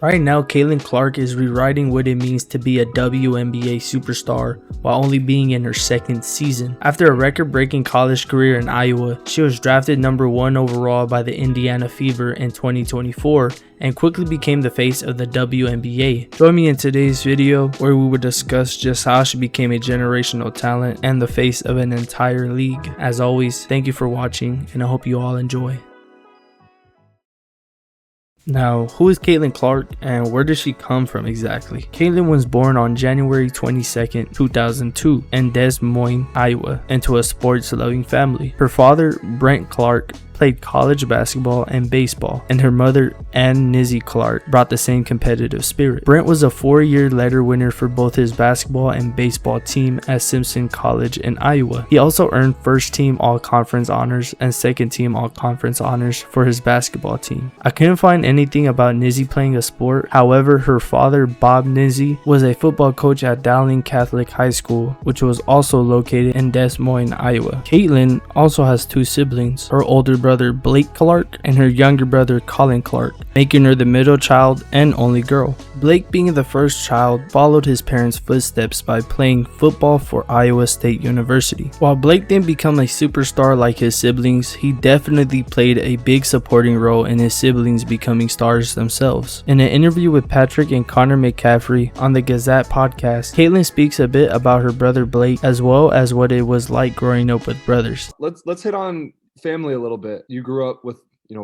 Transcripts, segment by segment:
Right now, Caitlan Clark is rewriting what it means to be a WNBA superstar while only being in her second season. After a record-breaking college career in Iowa, she was drafted number 1 overall by the Indiana Fever in 2024 and quickly became the face of the WNBA. Join me in today's video where we will discuss just how she became a generational talent and the face of an entire league. As always, thank you for watching and I hope you all enjoy. Now, who is Caitlan Clark and where does she come from exactly? Caitlan was born on January 22nd, 2002 in Des Moines, Iowa, into a sports-loving family. Her father, Brent Clark, played college basketball and baseball, and her mother, Ann Nizzy Clark, brought the same competitive spirit. Brent was a 4-year letter winner for both his basketball and baseball team at Simpson College in Iowa. He also earned first-team All-Conference honors and second-team All-Conference honors for his basketball team. I couldn't find anything about Nizzy playing a sport. However, her father, Bob Nizzy, was a football coach at Dowling Catholic High School, which was also located in Des Moines, Iowa. Caitlan also has 2 siblings, her older brother Blake Clark and her younger brother Caitlan Clark, making her the middle child and only girl. Blake, being the first child, followed his parents' footsteps by playing football for Iowa State University. While Blake didn't become a superstar like his siblings, he definitely played a big supporting role in his siblings becoming stars themselves. In an interview with Patrick and Connor McCaffrey on the Gazette podcast, Caitlan speaks a bit about her brother Blake as well as what it was like growing up with brothers. Let's hit on family a little bit. You grew up with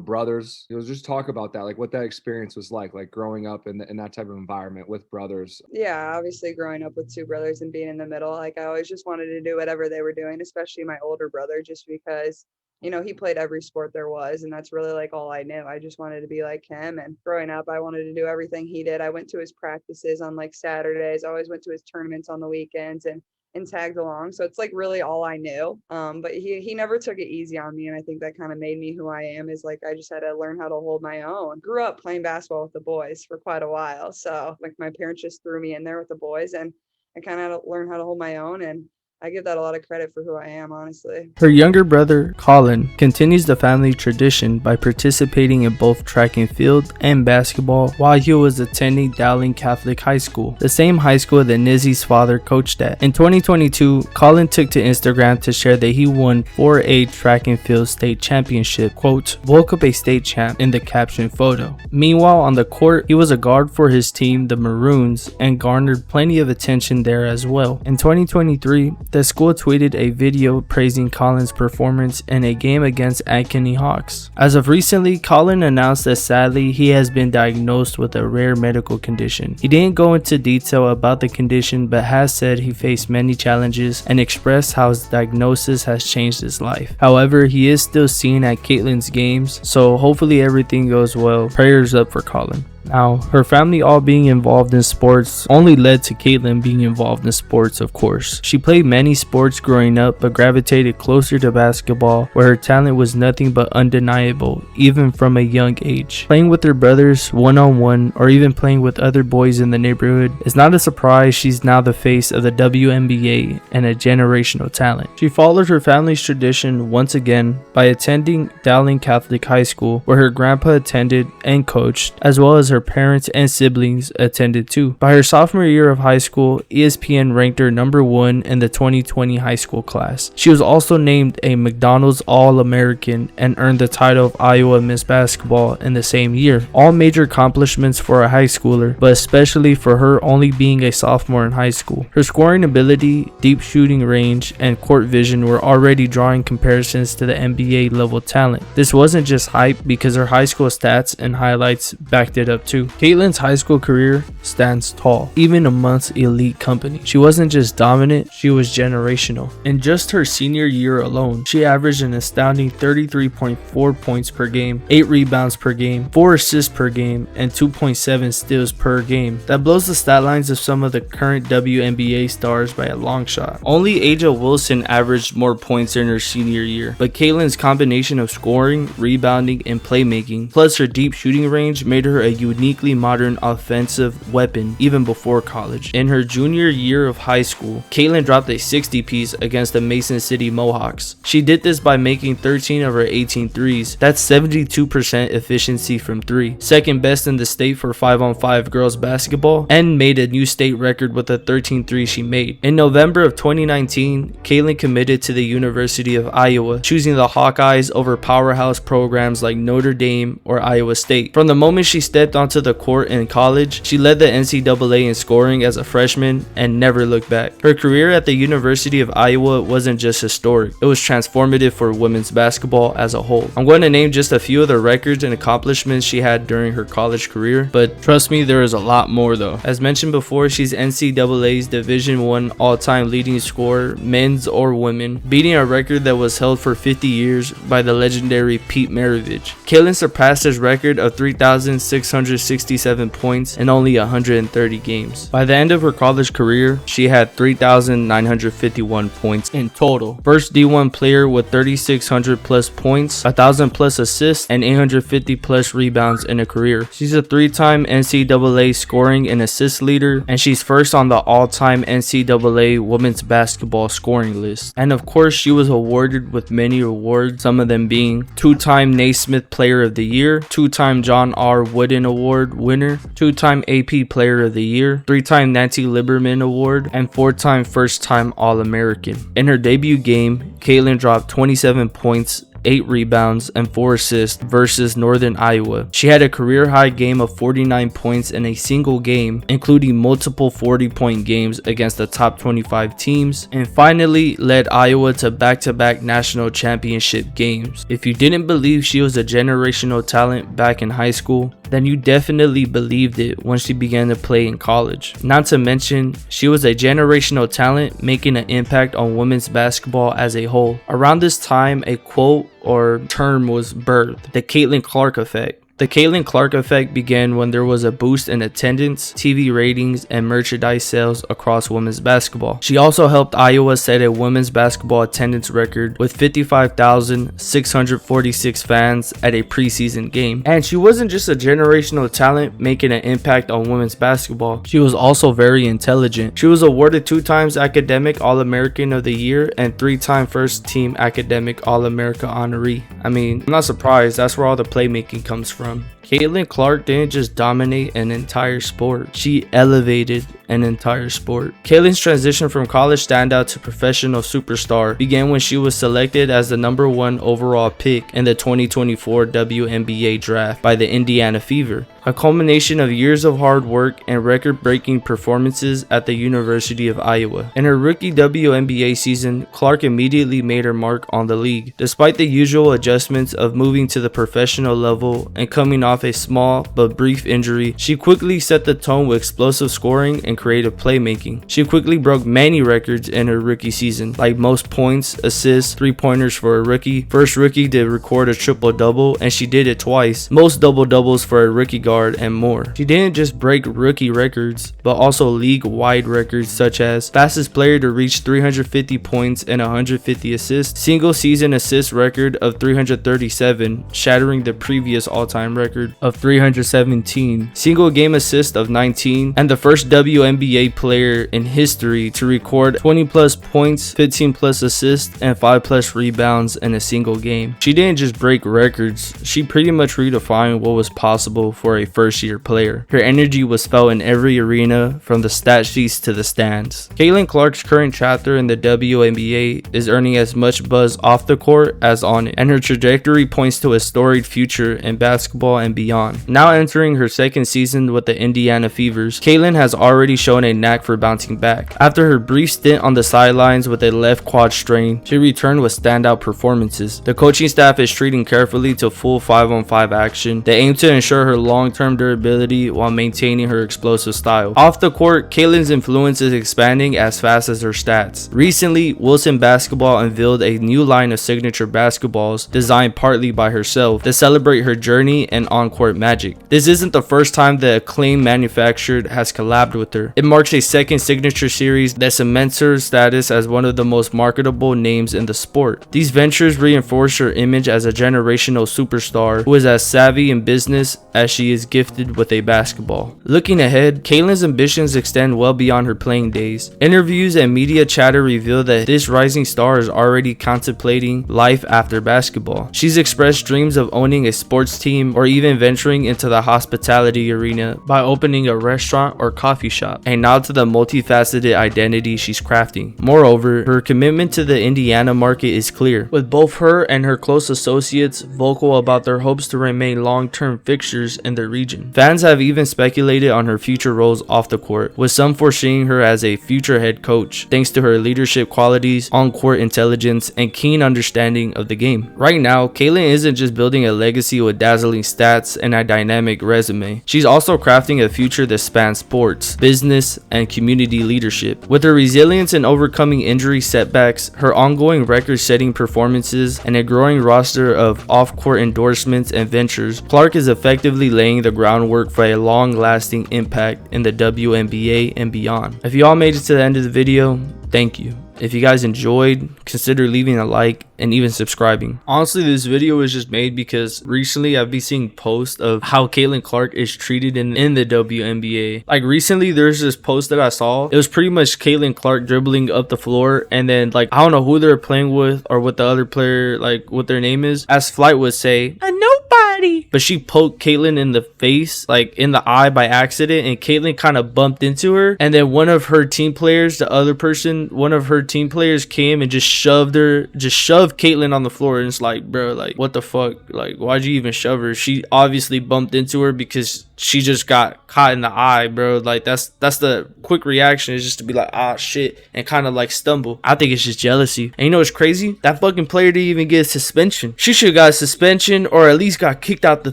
brothers. Just talk about that, like what that experience was like growing up in that type of environment with brothers. Yeah, obviously growing up with 2 brothers and being in the middle, I always just wanted to do whatever they were doing, especially my older brother, just because he played every sport there was, and that's really all I knew. I just wanted to be like him, and growing up I wanted to do everything he did. I went to his practices on Saturdays. I always went to his tournaments on the weekends and tagged along. So it's really all I knew. But he never took it easy on me. And I think that kind of made me who I am, is I just had to learn how to hold my own. Grew up playing basketball with the boys for quite a while. So my parents just threw me in there with the boys, and I kind of had to learn how to hold my own. And I give that a lot of credit for who I am, honestly. Her younger brother, Colin, continues the family tradition by participating in both track and field and basketball while he was attending Dowling Catholic High School, the same high school that Nizzy's father coached at. In 2022, Colin took to Instagram to share that he won 4A track and field state championship, quote, "woke up a state champ" in the caption photo. Meanwhile, on the court, he was a guard for his team, the Maroons, and garnered plenty of attention there as well. In 2023, the school tweeted a video praising Colin's performance in a game against Ankeny Hawks. As of recently, Colin announced that sadly he has been diagnosed with a rare medical condition. He didn't go into detail about the condition, but has said he faced many challenges and expressed how his diagnosis has changed his life. However, he is still seen at Caitlan's games, so hopefully everything goes well. Prayers up for Colin. Now, her family all being involved in sports only led to Caitlan being involved in sports, of course. She played many sports growing up, but gravitated closer to basketball, where her talent was nothing but undeniable, even from a young age. Playing with her brothers one-on-one, or even playing with other boys in the neighborhood, is not a surprise she's now the face of the WNBA and a generational talent. She followed her family's tradition once again by attending Dowling Catholic High School, where her grandpa attended and coached, as well as her parents and siblings attended too. By her sophomore year of high school, ESPN ranked her number 1 in the 2020 high school class. She was also named a McDonald's All-American and earned the title of Iowa Miss Basketball in the same year. All major accomplishments for a high schooler, but especially for her only being a sophomore in high school. Her scoring ability, deep shooting range, and court vision were already drawing comparisons to the NBA level talent. This wasn't just hype because her high school stats and highlights backed it up too. Caitlan's high school career stands tall, even amongst elite company. She wasn't just dominant, she was generational. In just her senior year alone, she averaged an astounding 33.4 points per game, 8 rebounds per game, 4 assists per game, and 2.7 steals per game. That blows the stat lines of some of the current WNBA stars by a long shot. Only Aja Wilson averaged more points in her senior year, but Caitlan's combination of scoring, rebounding, and playmaking, plus her deep shooting range, made her a uniquely modern offensive weapon even before college. In her junior year of high school, Caitlan dropped a 60-piece against the Mason City Mohawks. She did this by making 13 of her 18 threes. That's 72% efficiency from 3, second best in the state for 5-on-5 girls basketball, and made a new state record with the 13 threes she made. In November of 2019, Caitlan committed to the University of Iowa, choosing the Hawkeyes over powerhouse programs like Notre Dame or Iowa State. From the moment she stepped onto the court in college, she led the NCAA in scoring as a freshman and never looked back. Her career at the University of Iowa wasn't just historic, it was transformative for women's basketball as a whole. I'm going to name just a few of the records and accomplishments she had during her college career, but trust me, there is a lot more though. As mentioned before, she's NCAA's Division I all-time leading scorer, men's or women, beating a record that was held for 50 years by the legendary Pete Maravich. Caitlan surpassed his record of 3,667 points in only 130 games. By the end of her college career, she had 3,951 points in total. First D1 player with 3,600 plus points, 1,000 plus assists, and 850 plus rebounds in a career. She's a 3-time NCAA scoring and assist leader, and she's first on the all-time NCAA women's basketball scoring list. And of course, she was awarded with many awards, some of them being 2-time Naismith Player of the Year, 2-time John R. Wooden Award winner, 2-time AP Player of the Year, 3-time Nancy Lieberman Award, and 4-time first-time All-American. In her debut game, Caitlan dropped 27 points, 8 rebounds, and 4 assists versus Northern Iowa. She had a career-high game of 49 points in a single game, including multiple 40-point games against the top 25 teams, and finally led Iowa to back-to-back national championship games. If you didn't believe she was a generational talent back in high school, then you definitely believed it when she began to play in college. Not to mention, she was a generational talent making an impact on women's basketball as a whole. Around this time, a quote or term was birthed, the Caitlan Clark effect. The Caitlan Clark effect began when there was a boost in attendance, TV ratings, and merchandise sales across women's basketball. She also helped Iowa set a women's basketball attendance record with 55,646 fans at a preseason game. And she wasn't just a generational talent making an impact on women's basketball, she was also very intelligent. She was awarded 2 times Academic All-American of the Year and 3-time First Team Academic All-America honoree. I mean, I'm not surprised, that's where all the playmaking comes from. Caitlan Clark didn't just dominate an entire sport, she elevated an entire sport. Caitlan's transition from college standout to professional superstar began when she was selected as the #1 overall pick in the 2024 WNBA draft by the Indiana Fever, a culmination of years of hard work and record-breaking performances at the University of Iowa. In her rookie WNBA season, Clark immediately made her mark on the league. Despite the usual adjustments of moving to the professional level and coming off a small but brief injury, she quickly set the tone with explosive scoring and creative playmaking. She quickly broke many records in her rookie season, like most points, assists, 3-pointers for a rookie, first rookie to record a triple-double, and she did it twice, most double-doubles for a rookie guard, and more. She didn't just break rookie records, but also league-wide records such as fastest player to reach 350 points and 150 assists, single season assist record of 337, shattering the previous all-time record of 317, single game assist of 19, and the first WNBA player in history to record 20 plus points, 15 plus assists, and 5 plus rebounds in a single game. She didn't just break records, she pretty much redefined what was possible for a first-year player. Her energy was felt in every arena, from the stat sheets to the stands. Caitlan Clark's current chapter in the WNBA is earning as much buzz off the court as on it, and her trajectory points to a storied future in basketball and beyond. Now entering her second season with the Indiana Fevers, Caitlan has already shown a knack for bouncing back. After her brief stint on the sidelines with a left quad strain, she returned with standout performances. The coaching staff is treating carefully to full 5-on-5 action. They aim to ensure her long-term durability while maintaining her explosive style. Off the court, Caitlan's influence is expanding as fast as her stats. Recently, Wilson Basketball unveiled a new line of signature basketballs designed partly by herself to celebrate her journey and honor on-court magic. This isn't the first time the Acclaim manufactured has collabed with her. It marks a second signature series that cements her status as one of the most marketable names in the sport. These ventures reinforce her image as a generational superstar who is as savvy in business as she is gifted with a basketball. Looking ahead, Caitlan's ambitions extend well beyond her playing days. Interviews and media chatter reveal that this rising star is already contemplating life after basketball. She's expressed dreams of owning a sports team or even venturing into the hospitality arena by opening a restaurant or coffee shop, a nod to the multifaceted identity she's crafting. Moreover, her commitment to the Indiana market is clear, with both her and her close associates vocal about their hopes to remain long-term fixtures in the region. Fans have even speculated on her future roles off the court, with some foreseeing her as a future head coach, thanks to her leadership qualities, on-court intelligence, and keen understanding of the game. Right now, Caitlan isn't just building a legacy with dazzling stats and a dynamic resume. She's also crafting a future that spans sports, business, and community leadership. With her resilience in overcoming injury setbacks, her ongoing record-setting performances, and a growing roster of off-court endorsements and ventures, Clark is effectively laying the groundwork for a long-lasting impact in the WNBA and beyond. If you all made it to the end of the video, thank you. If you guys enjoyed, consider leaving a like and even subscribing. Honestly, this video was just made because recently I've been seeing posts of how Caitlan Clark is treated in the WNBA. Like recently there's this post that I saw. It was pretty much Caitlan Clark dribbling up the floor, and then like I don't know who they're playing with or what the other player, like what their name is. As Flight would say, a nobody. But she poked Caitlan in the face, like in the eye by accident, and Caitlan kind of bumped into her. And then one of her team players, one of her team players came and just shoved Caitlan on the floor. And it's like, bro, like what the fuck, like why'd you even shove her? She obviously bumped into her because she just got caught in the eye, bro. Like that's the quick reaction, is just to be like, ah shit, and kind of like stumble. I think it's just jealousy. And you know what's crazy? That fucking player didn't even get a suspension. She should have got a suspension or at least got kicked out the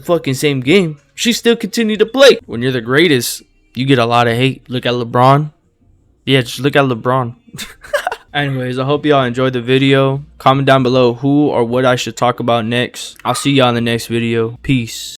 fucking same game. She still continued to play. When you're the greatest, you get a lot of hate. Look at LeBron. Yeah, just look at LeBron. Anyways, I hope y'all enjoyed the video. Comment down below who or what I should talk about next. I'll see y'all in the next video. Peace.